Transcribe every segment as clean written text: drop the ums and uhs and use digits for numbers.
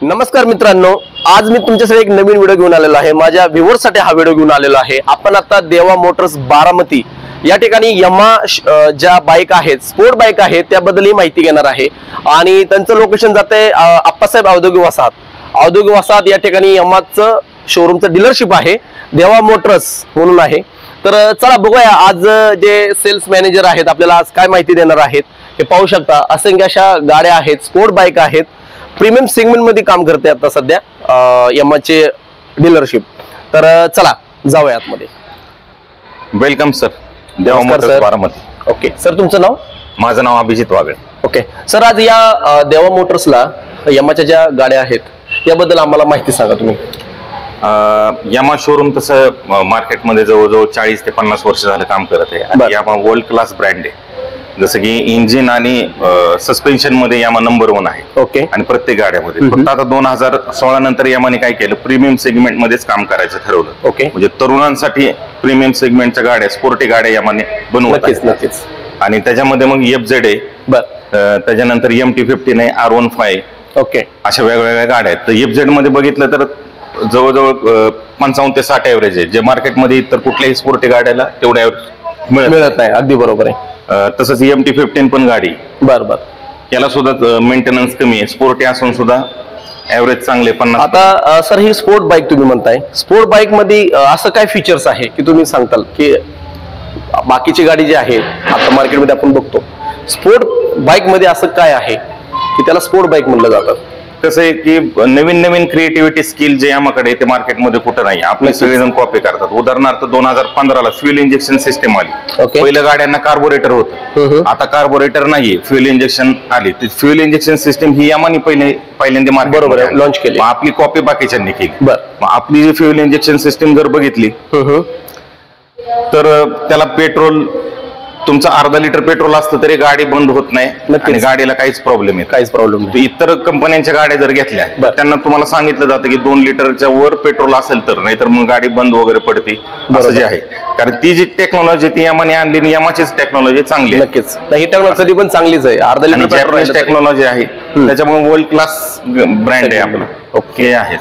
नमस्कार मित्रांनो, आज मी तुमच्यासाठी एक नवीन व्हिडिओ घेऊन आलेलो आहे। माझ्या व्ह्यूअर्ससाठी हा व्हिडिओ घेऊन आलेलो आहे। आपण आता देवा मोटर्स बारामती या ठिकाणी यमा ज्या बाईक आहेत, स्पोर्ट बाईक आहेत, त्याबद्दल ही माहिती घेणार आहे। आणि त्यांचं लोकेशन जाते आप्पासाहेब औद्योगिक वसाहत या ठिकाणी यमाचं शोरूमचं डीलरशिप आहे, देवा मोटर्स म्हणून आहे। तर चला बघूया आज जे सेल्स मॅनेजर आहेत आपल्याला आज काय माहिती देणार आहेत। हे पाहू शकता असंख्य अशा गाड्या आहेत, स्पोर्ट बाईक आहेत, प्रीमियम सेगमेंट मध्ये काम करते आता सध्या यमाचे डीलरशिप। तर चला जाऊया आतमध्ये। वेलकम सर, देवा मोटर्स बारामती। ओके सर, तुमचं नाव? माझं नाव अभिजित वागळे। ओके सर, आज या देवा मोटर्सला यमाच्या ज्या गाड्या आहेत याबद्दल आम्हाला माहिती सांगा तुम्ही। यामा शोरूम तसं मार्केटमध्ये जवळजवळ 40 ते 50 वर्ष झालं काम करत आहे। यामा वर्ल्ड क्लास ब्रँड आहे। जसं की इंजिन आणि सस्पेन्शन मध्ये यामा नंबर 1 आहे। ओके। आणि प्रत्येक गाड्यामध्ये फक्त आता 2016 नंतर यामाने काय केलं, प्रीमियम सेगमेंट मध्येच काम करायचं ठरवलं। ओके। म्हणजे तरुणांसाठी प्रीमियम सेगमेंटच्या गाड्या, स्पोर्टी गाड्या यामाने बनवत आहेत। आणि त्याच्यामध्ये मग FZ आहे, त्याच्यानंतर MT-15 आहे, R15। ओके। अशा वेगवेगळ्या गाड्या आहेत। तर FZ मध्ये बघितलं तर जवळजवळ 55 ते 60 एव्हरेज आहे, जे मार्केटमध्ये इतर कुठल्याही स्पोर्टी गाड्याला तेवढं एव्हरेज मिळत नाही। अगदी बरोबर आहे। तसंच MT-15 पण गाडी बरोबर, याला सुद्धा मेंटेनन्स कमी आहे, स्पोर्टी असून सुद्धा एव्हरेज चांगले 50। आता सर ही स्पोर्ट बाईक तुम्ही म्हणताय, स्पोर्ट बाईक मध्ये असं काय फीचर्स आहे की तुम्ही सांगताल की बाकीची गाडी जी आहे आता मार्केटमध्ये आपण बघतो, स्पोर्ट बाईक मध्ये असं काय आहे की त्याला स्पोर्ट बाईक म्हणलं जातं? कसं आहे की नवीन नवीन क्रिएटिव्हिटी स्किल जे यामाकडे ते मार्केटमध्ये कुठं नाही, आपले सगळेजण कॉपी करतात। उदाहरणार्थ 2015 ला फ्युएल इंजेक्शन सिस्टम आली। पहिल्या गाड्यांना कार्बोरेटर होतं, आता कार्बोरेटर नाहीये, फ्युएल इंजेक्शन आली। फ्युएल इंजेक्शन सिस्टम ही यामाने पहिल्यांदा मार्केटमध्ये लॉन्च केली, आपली कॉपी बाकीच्यांनी केली। मग आपली जी फ्युएल इंजेक्शन सिस्टम जर बघितली तर त्याला पेट्रोल तुमचं अर्धा लिटर पेट्रोल असतं तरी गाडी बंद होत नाही आणि गाडीला काहीच प्रॉब्लेम नाही। इतर कंपन्यांच्या गाड्या जर घेतल्या त्यांना तुम्हाला सांगितलं जातं की 2 लिटरच्या वर पेट्रोल असेल तर, नाहीतर मग गाडी बंद वगैरे पडते, असं जे आहे। कारण ती जी टेक्नॉलॉजी ती यामाने आणली, यामाचीच टेक्नॉलॉजी चांगली आहे। नक्कीच, ही टेक्नॉलॉजी पण चांगलीच आहे, अर्धा लिटर पेट्रोल टेक्नॉलॉजी आहे, त्याच्यामुळे वर्ल्ड क्लास ब्रँड आहे आपलं। ओके आहे।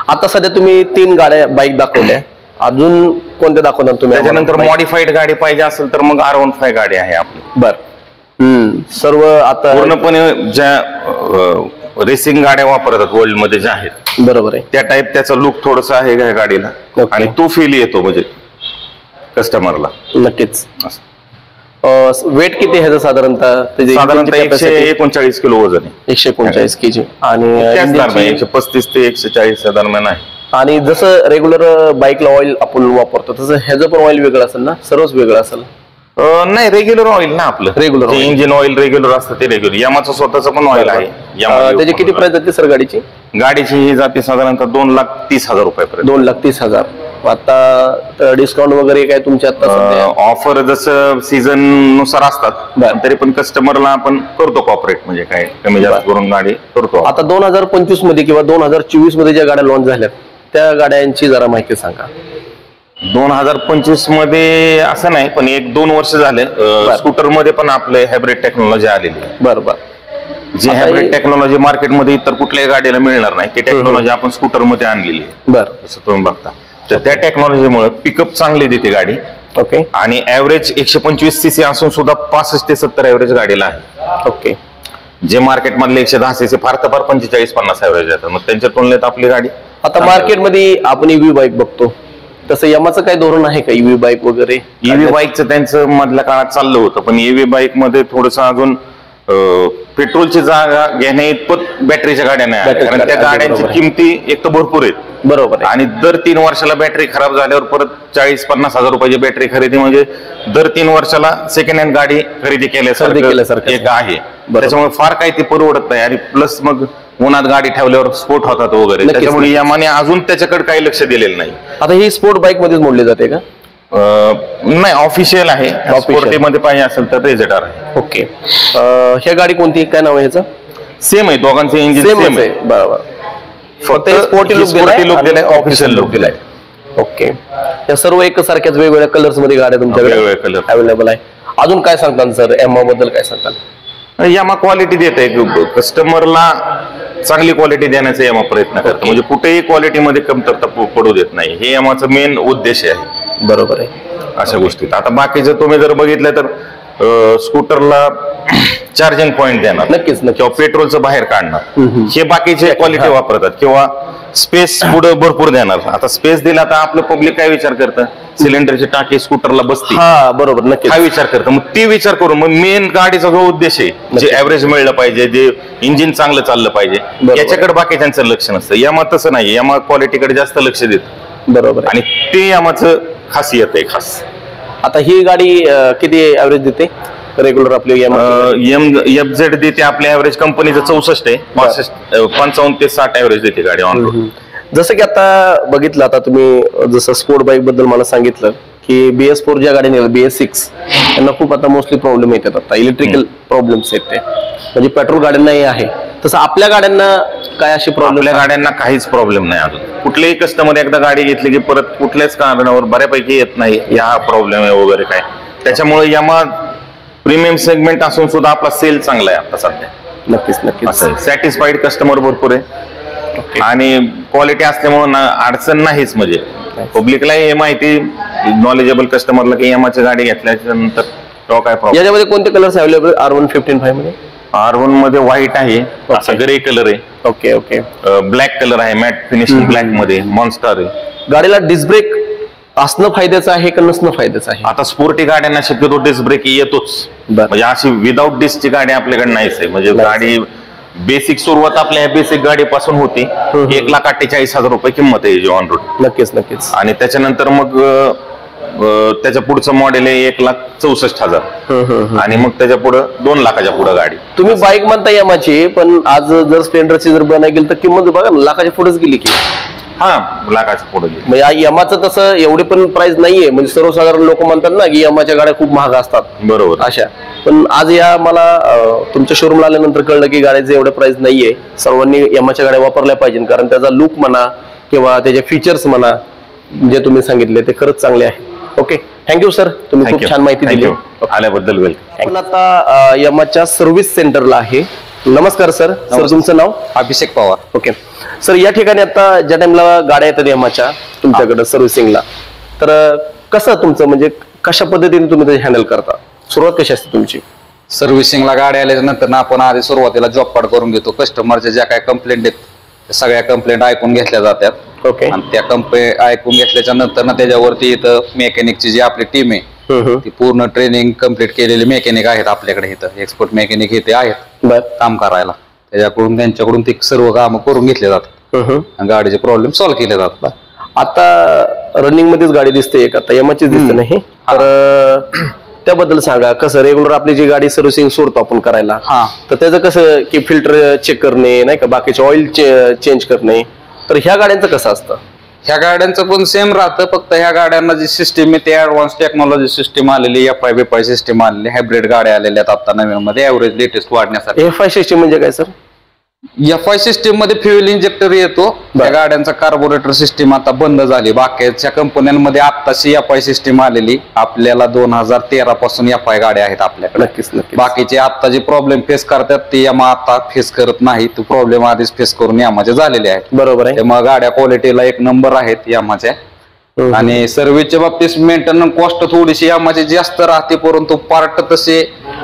आता सध्या तुम्ही 3 गाड्या बाईक दाखवल्या, अजून कोणत्या दाखवणार तुम्ही? त्याच्यानंतर मॉडिफाईड गाडी पाहिजे असेल तर मग R15 गाडी आहे आपली। सर्व आता पूर्णपणे ज्या रेसिंग गाड्या वापरतात वर्ल्ड मध्ये ज्या आहेत, बरोबर आहे, त्या टाईप त्याचा लुक थोडस आहे या गाडीला, आणि तो फील येतो म्हणजे कस्टमरला। नक्कीच। वेट किती आहे साधारणतः? 139 किलो वजन आहे, 139 kg, आणि 135 ते 140 दरम्यान आहे। आणि जसं रेग्युलर बाईकला ऑइल आपण वापरतो तसं ह्याचं पण ऑइल वेगळं असेल ना? सर्वच वेगळं असेल? नाही, रेग्युलर ऑइल ना आपलं, रेग्युलर इंजिन ऑइल रेग्युलर असतं ते रेग्युलर। यामाचं स्वतःचं पण ऑइल आहे। त्याची किती प्राइस जाते सर गाडीची? गाडीची ही जाते साधारणतः 2,30,000 रुपयापर्यंत। 2,30,000। आता डिस्काउंट वगैरे काय तुमच्या आता ऑफर जसं सीझन नुसार असतात, तरी पण कस्टमरला आपण करतो कॉपरेट, म्हणजे काय कमी जास्त करून गाडी करतो। आता 2025 मध्ये किंवा 2024 मध्ये ज्या गाड्या लॉन्च झाल्यात त्या गाड्यांची जरा माहिती सांगा। 2025 मध्ये असं नाही, पण 1-2 वर्ष झाले स्कूटर मध्ये पण आपले हायब्रिड टेक्नॉलॉजी आलेली आहे। बरोबर, जी हायब्रिड टेक्नॉलॉजी मार्केटमध्ये इतर कुठल्याही गाडीला मिळणार नाही, ती टेक्नॉलॉजी आपण स्कूटर मध्ये आणलेली आहे। बरं, असं तुम्ही बघता। तर त्या टेक्नॉलॉजीमुळे पिकअप चांगली देते गाडी। ओके। आणि ऍव्हरेज 125 cc असून सुद्धा 65 ते 70 ऍव्हरेज गाडीला आहे। ओके। जे मार्केट मधले 110 cc फार तर फार 45-50 ऍव्हरेज येतात, मग त्यांच्या तुलनेत आपली गाडी। आता मार्केटमध्ये आपण EV बाईक बघतो, तसं यमाचं काय धोरण आहे का EV बाईक वगैरे? EV बाईकचं त्यांचं मधल्या काळात चाललं होतं, पण EV बाईक मध्ये थोडंसं अजून पेट्रोलची जागा घेण्या इतपत बॅटरीच्या गाड्या नाही, कारण त्या गाड्यांची किमती एक तर भरपूर आहेत। बरोबर, आणि दर 3 वर्षाला बॅटरी खराब झाल्यावर परत 40-50 हजार रुपयाची बॅटरी खरेदी, म्हणजे दर 3 वर्षाला सेकंड हँड गाडी खरेदी केल्यासारखं एक आहे। त्याच्यामुळे फार काही ते परवडत नाही, आणि प्लस मग उन्हात गाडी ठेवल्यावर स्पोर्ट होतात वगैरे, त्याच्यामुळे यामाने अजून त्याच्याकडे काही लक्ष दिलेलं नाही। आता ही स्पोर्ट बाईक मध्येच मोडली जाते का? नाही, ऑफिशियल आहे। स्पोर्टी मध्ये पाहिजे असेल तर रेझेटार आहे। ओके। ह्या गाडी कोणती, काय नाव आहे ह्याचं? सेम आहे, दोघांचे इंजिन सेम आहे। बरोबर, फक्त स्पोर्टी लुक दिलाय, ऑफिशियल लुक दिलाय। ओके। या सर्व एकसारख्याच वेगवेगळ्या कलर्स मध्ये गाड्या तुमच्याकडे वेगवेगळे कलर अवेलेबल आहे। अजून काय सांगताल सर, यामा बद्दल काय सांगताल? यामा क्वालिटी देते कस्टमरला, चांगली क्वालिटी देण्याचा यामा प्रयत्न करतो. म्हणजे कुठेही क्वालिटीमध्ये कमतरता पडू देत नाही. हे यामाचं मेन उद्देश आहे. बरोबर आहे. अशा गोष्टीत आता बाकीचं तुम्ही जर बघितलं तर स्कूटरला चार्जिंग पॉइंट देणार, नक्कीच किंवा पेट्रोलचं बाहेर काढणार, हे बाकीचे क्वालिटी वापरतात. किंवा स्पेस पुढे भरपूर देणार. आता स्पेस दिला तर आपलं पब्लिक काय विचार करतं, सिलेंडरची टाकी स्कूटरला बसते, हा बरोबर, नक्की काय विचार करतं. मग ते विचार करून मग मेन गाडीचा जो उद्देश आहे, जे ऍव्हरेज मिळलं पाहिजे, जे इंजिन चांगलं चाललं पाहिजे, याच्याकडे बाकीच्यांचं लक्ष नसतं. यामात तसं नाही, यामा क्वालिटीकडे जास्त लक्ष देत. बरोबर. आणि ते यामाचं खासियत आहे खास. आता ही गाडी किती ऍव्हरेज देते रेग्युलर आपली? FZ देते आपल्या ऍव्हरेज कंपनीचं 64 आहे, 55 ते 60 ऍव्हरेज देते गाडी ऑन रोड. जसं की आता बघितलं, आता तुम्ही जसं स्पोर्ट बाईक बद्दल मला सांगितलं की BS4 ज्या गाड्या निघाल्या, BS6 यांना खूप आता मोस्टली प्रॉब्लेम येतात. आता इलेक्ट्रिकल प्रॉब्लेम्स आहेत ते, म्हणजे पेट्रोल गाड्यांनाही आहे. तसं आपल्या गाड्यांना काय अशी प्रॉब्लेम? आपल्या गाड्यांना काहीच प्रॉब्लेम नाही अजून. कुठलेही कस्टमर एकदा गाडी घेतली की परत कुठल्याच कारणावर बऱ्यापैकी येत नाही या प्रॉब्लेम आहे वगैरे काय. त्याच्यामुळे यामा प्रीमियम सेगमेंट असून सुद्धा आपला सेल चांगला आहे आता सध्या. नक्कीच नक्कीच. सॅटिस्फाईड कस्टमर भरपूर आहे आणि क्वालिटी असल्यामुळे अडचण नाहीच. म्हणजे पब्लिकला हे माहिती, नॉलेजेबल कस्टमरला की यामाची गाडी घेतल्याच्या नंतर काय प्रॉब्लेम. याच्यामध्ये कोणते कलर्स अवेलेबल? R115 मध्ये R1 मध्ये व्हाईट आहे, असा ग्रे कलर आहे. Okay okay. ब्लॅक कलर आहे, मॅट फिनिशिंग ब्लॅक मध्ये, मॉन्स्टर आहे. गाडीला डिस्क ब्रेक असणं फायद्याचं आहे का नसणं फायद्याचं आहे? आता स्पोर्टी गाड्यांना शक्यतो डिस्क ब्रेक येतोच. म्हणजे अशी विदाऊट डिस्कची गाडी आपल्याकडे नाहीच आहे. म्हणजे गाडी बेसिक सुरुवात आपल्या बेसिक गाडीपासून होती. 1,48,000 रुपये किंमत आहे ऑन रोड. नक्कीच नक्कीच. आणि त्याच्यानंतर मग त्याच्या पुढचं मॉडेल आहे 1,64,000 आणि मग त्याच्या पुढे 2 लाखाच्या पुढे गाडी. तुम्ही बाईक म्हणता यामाची, पण आज जर स्प्लेंडरची जर बनाय गेली तर किंमत बघा ना, लाखाच्या पुढेच गेली की. हा, लाखाच्या पुढे गेली. म्हणजे यमाचं तसं एवढी पण प्राइस नाहीये. म्हणजे सर्वसाधारण लोक म्हणतात ना की यमाच्या गाड्या खूप महाग असतात, बरोबर अशा. पण आज या मला तुमच्या शोरूमला आल्यानंतर कळलं की गाड्याचे एवढे प्राइस नाहीये. सर्वांनी यमाच्या गाड्या वापरल्या पाहिजे, कारण त्याचा लुक म्हणा किंवा त्याचे फीचर्स म्हणा जे तुम्ही सांगितले ते खरंच चांगले आहे. ओके, थँक्यू सर, तुम्ही खूप छान माहिती दिली. आल्याबद्दल वेलकम. आपण आता यमाच्या सर्व्हिस सेंटरला आहे. नमस्कार सर. सर तुमचं नाव? अभिषेक पवार. ओके सर, या ठिकाणी आता ज्या टाइमला गाड्या येतात यमाच्या तुमच्याकडे सर्व्हिसिंगला, तर कसं तुमचं म्हणजे कशा पद्धतीने तुम्ही ते हँडल करता? सुरुवात कशी असते तुमची? सर्व्हिसिंगला गाडी आल्याच्या नंतर ना आपण आधी सुरुवातीला जॉब कार्ड करून घेतो. कस्टमरच्या ज्या काही कंप्लेंट आहेत सगळ्या कंप्लेंट ऐकून घेतल्या जातात. ओके. आणि त्या कंप्लेंट ऐकून घेतल्याच्या नंतर ना त्याच्यावरती इथं मेकॅनिकची जी आपली टीम आहे ती पूर्ण ट्रेनिंग कम्प्लीट केलेली मेकॅनिक आहेत आपल्याकडे. इथं एक्सपर्ट मेकॅनिक इथे आहेत काम करायला. त्याच्याकडून त्यांच्याकडून ते सर्व काम करून घेतले जातात आणि गाडीचे प्रॉब्लेम सॉल्व्ह केले जातात. आता रनिंग मध्येच गाडी दिसते एक, आता यमाचीच दिसते नाही, तर त्याबद्दल सांगा. कसं रेग्युलर आपली जी गाडी सर्व्हिसिंग सोडतो आपण करायला, तर त्याचं कसं की फिल्टर चेक करणे नाही का, बाकीचे ऑइल चेंज करणे, तर ह्या गाड्यांचं कसं असतं? ह्या गाड्यांचं पण सेम राहतं, फक्त ह्या गाड्यांना जी सिस्टीम आहे ते ऍडव्हान्स टेक्नॉलॉजी सिस्टीम आलेली, FI सिस्टीम आलेली, हायब्रिड गाड्या आलेल्या आहेत आता नवीन मध्ये ऍव्हरेज लेटेस्ट वाढण्यासाठी. FI सिस्टीम म्हणजे काय सर? FI सिस्टीम मध्ये फ्युएल इंजेक्टर येतो. त्या गाड्यांचा कार्बोरेटर सिस्टीम आता बंद झाली. बाकीच्या कंपन्यांमध्ये आत्ताची FI सिस्टीम आलेली. आपल्याला 2013 पासून FI गाड्या आहेत आपल्याकडे. नक्कीच नक्कीच. बाकीचे आता जे प्रॉब्लेम फेस करतात ते यामा आता फेस करत नाही. तो प्रॉब्लेम आधीच फेस करून यामाचे झालेले आहेत. बरोबर आहे. त्यामुळे गाड्या क्वालिटीला एक नंबर आहेत यामाच्या. आणि सर्व्हिसच्या बाबतीत मेंटेनन्स कॉस्ट थोडीशी यामाची जास्त राहते, परंतु पार्ट तसे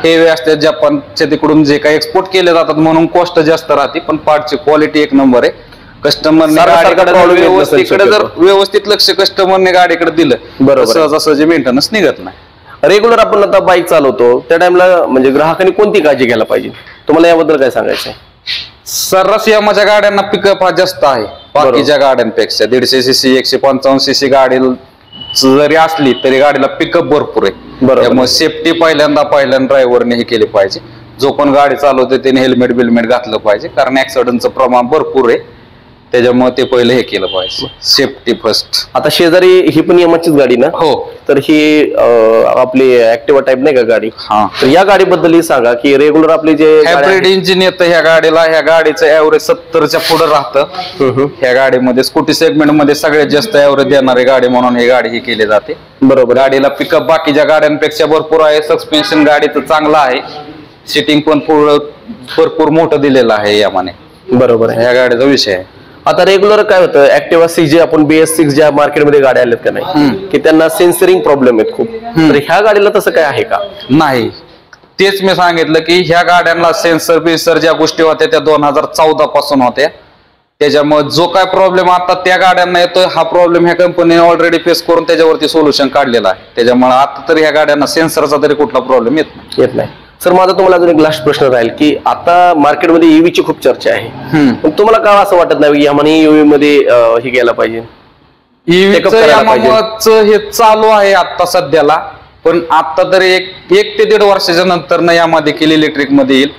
हेवी असतात. जपानच्या तिकडून जे काही एक्सपोर्ट केले जातात म्हणून कॉस्ट जास्त राहते, पण पार्टची क्वालिटी एक नंबर आहे. कस्टमरने व्यवस्थितकडे जर व्यवस्थित लक्ष कस्टमरने गाडीकडे दिलं, सहजासहजी मेंटेनन्स निघत नाही. रेग्युलर आपण आता बाईक चालवतो त्या टाइमला म्हणजे ग्राहकांनी कोणती काळजी घ्यायला पाहिजे? तुम्हाला याबद्दल काय सांगायचं? सर्रास यामाच्या गाड्यांना पिकअप हा जास्त आहे बाकीच्या गाड्यांपेक्षा. 150 cc 155 cc गाडी जरी असली तरी गाडीला पिकअप भरपूर आहे. त्यामुळे सेफ्टी पहिल्यांदा ड्रायव्हरने हे केली पाहिजे. जो पण गाडी चालवते त्याने हेल्मेट बिलमेट घातलं पाहिजे, कारण ऍक्सिडेंटचं प्रमाण भरपूर आहे. त्याच्यामुळे ते पहिले हे केलं पाहिजे, सेफ्टी फर्स्ट. आता शेजारी ही पण यमाचीच गाडी ना? हो. तर ही आपली ऍक्टिवा टाइप नाही का गाडी? तर या गाडीबद्दल सांगा की रेग्युलर आपली जे हायब्रिड इंजिन येतं ह्या गाडीला. ह्या गाडीचं ऍव्हरेज 70च्या पुढे राहतं. ह्या गाडीमध्ये स्कूटी सेगमेंट मध्ये सगळ्यात जास्त ऍव्हरेज देणारी गाडी म्हणून ही गाडी ही केली जाते. बरोबर. गाडीला पिकअप बाकीच्या गाड्यांपेक्षा भरपूर आहे. सस्पेन्शन गाडीचं चांगलं आहे. सिटिंग पण भरपूर मोठं दिलेलं आहे यामाने. बरोबर आहे. या गाडीचा विषय आहे. आता रेग्युलर काय होतं ऍक्टिव्हा 6 जे आपण BS6 ज्या मार्केटमध्ये गाड्या आल्यात का नाही की त्यांना सेन्सरिंग प्रॉब्लेम आहेत खूप, तर ह्या गाडीला तसं काय आहे का? नाही, तेच मी सांगितलं की ह्या गाड्यांना सेन्सर बिन्सर ज्या गोष्टी होत्या त्या 2014 पासून होत्या. त्याच्यामुळे जो काय प्रॉब्लेम आता त्या गाड्यांना येतोय हा प्रॉब्लेम ह्या कंपनीने ऑलरेडी फेस करून त्याच्यावरती सोल्युशन काढलेलं आहे. त्याच्यामुळे आता तरी ह्या गाड्यांना सेन्सरचा तरी कुठला प्रॉब्लेम येत नाही. सर माझा तुम्हाला अजून एक लास्ट प्रश्न राहील की आता मार्केटमध्ये ईव्हीची खूप चर्चा आहे, पण तुम्हाला का असं वाटत नाही की यामाने ईव्ही मध्ये हे गेला पाहिजे? ईव्हीचं हे चालू आहे आता सध्याला, पण आता तरी एक ते 1.5 वर्षाच्या नंतर ना यामध्ये केली इलेक्ट्रिक मध्ये येईल.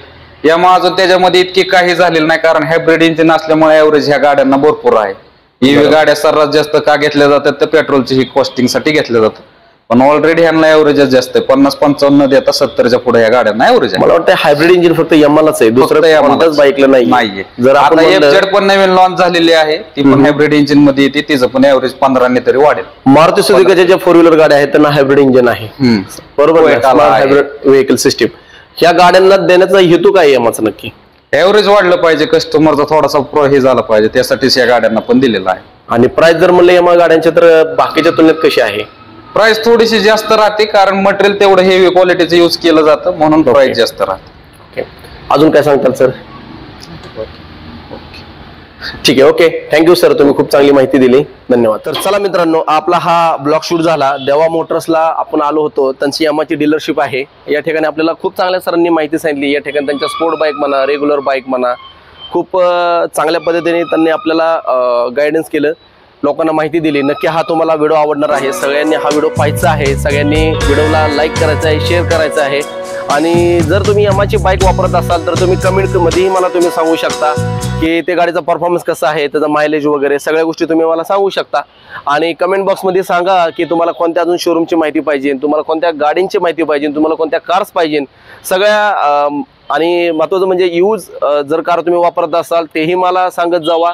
यामुळे अजून त्याच्यामध्ये इतकी काही झालेलं नाही, कारण हायब्रिड इंजिन असल्यामुळे ऍव्हरेज ह्या गाड्यांना भरपूर आहे. ईव्ही गाड्या सर्वात जास्त का घेतल्या जातात तर पेट्रोलची ही कॉस्टिंग साठी घेतल्या जातात, पण ऑलरेडी ह्यांना ऍव्हरेजच जास्त आहे. 50-55 देता 70च्या पुढे या गाड्यांना ऍव्हरेज आहे. मला वाटतं हायब्रिड इंजिन फक्त यमालाच आहे, दुसरं कोणत्याच बाईकला नाहीये. जर आता FZ पण नवीन लॉन्च झालेली आहे, ती पण हायब्रिड इंजिन मध्ये येते, तिचं पण ऍव्हरेज 15 ने तरी वाढेल. मारुती सुझुकीच्या ज्या 4 व्हीलर गाड्या आहेत त्यांना हायब्रिड इंजिन आहे, बरोबर? हायब्रिड व्हेकल सिस्टीम ह्या गाड्यांना देण्याचा हेतू काय यमाचा नक्की? ऍव्हरेज वाढलं पाहिजे, कस्टमरचा थोडासा हे झाला पाहिजे, त्यासाठीच या गाड्यांना पण दिलेला आहे. आणि प्राइस जर म्हणलं यमा गाड्यांच्या तर बाकीच्या तुलनेत कशी आहे? प्राइस थोडीशी जास्त राहते, कारण मटेरियल तेवढं हेवी क्वालिटीचं यूज केलं जातं म्हणून प्राइस जास्त राहते. अजून काय सांगताल सर? ठीक आहे, ओके, थँक्यू सर, तुम्ही खूप चांगली माहिती दिली, धन्यवाद. तर चला मित्रांनो, आपला हा ब्लॉग शूट झाला. देवा मोटर्सला आपण आलो होतो, त्यांची यामाची डीलरशिप आहे. या ठिकाणी आपल्याला खूप चांगल्या सरांनी माहिती सांगितली. या ठिकाणी त्यांच्या स्पोर्ट बाईक म्हणा, रेग्युलर बाईक म्हणा, खूप चांगल्या पद्धतीने त्यांनी आपल्याला गायडन्स केलं, लोकांना माहिती दिली. नक्की हा तुम्हाला व्हिडिओ आवडणार आहे. सगळ्यांनी हा व्हिडिओ पाहायचा आहे, सगळ्यांनी व्हिडिओला लाईक करायचा आहे, शेअर करायचं आहे. आणि जर तुम्ही यामाची बाईक वापरत असाल तर तुम्ही कमेंटमध्येही मला तुम्ही सांगू शकता की ते गाडीचा परफॉर्मन्स कसा आहे, त्याचा मायलेज वगैरे सगळ्या गोष्टी तुम्ही मला सांगू शकता. आणि कमेंट बॉक्समध्ये सांगा की तुम्हाला कोणत्या अजून शोरूमची माहिती पाहिजे, तुम्हाला कोणत्या गाडींची माहिती पाहिजे, तुम्हाला कोणत्या कार्स पाहिजे, सगळ्या. आणि महत्त्वाचं म्हणजे यूज जर कार तुम्ही वापरत असाल तेही मला सांगत जावा.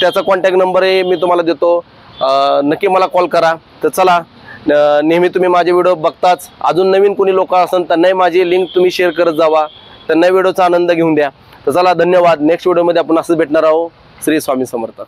त्याचा कॉन्टॅक्ट नंबरही मी तुम्हाला देतो, नक्की मला कॉल करा. तर चला, नेहमी तुम्ही माझे व्हिडिओ बघताच, अजून नवीन कोणी लोक असेल त्यांनाही माझी लिंक तुम्ही शेअर करत जावा, त्यांना व्हिडिओचा आनंद घेऊन द्या. तर चला, धन्यवाद. नेक्स्ट व्हिडिओमध्ये आपण असंच भेटणार आहोत. श्री स्वामी समर्थ.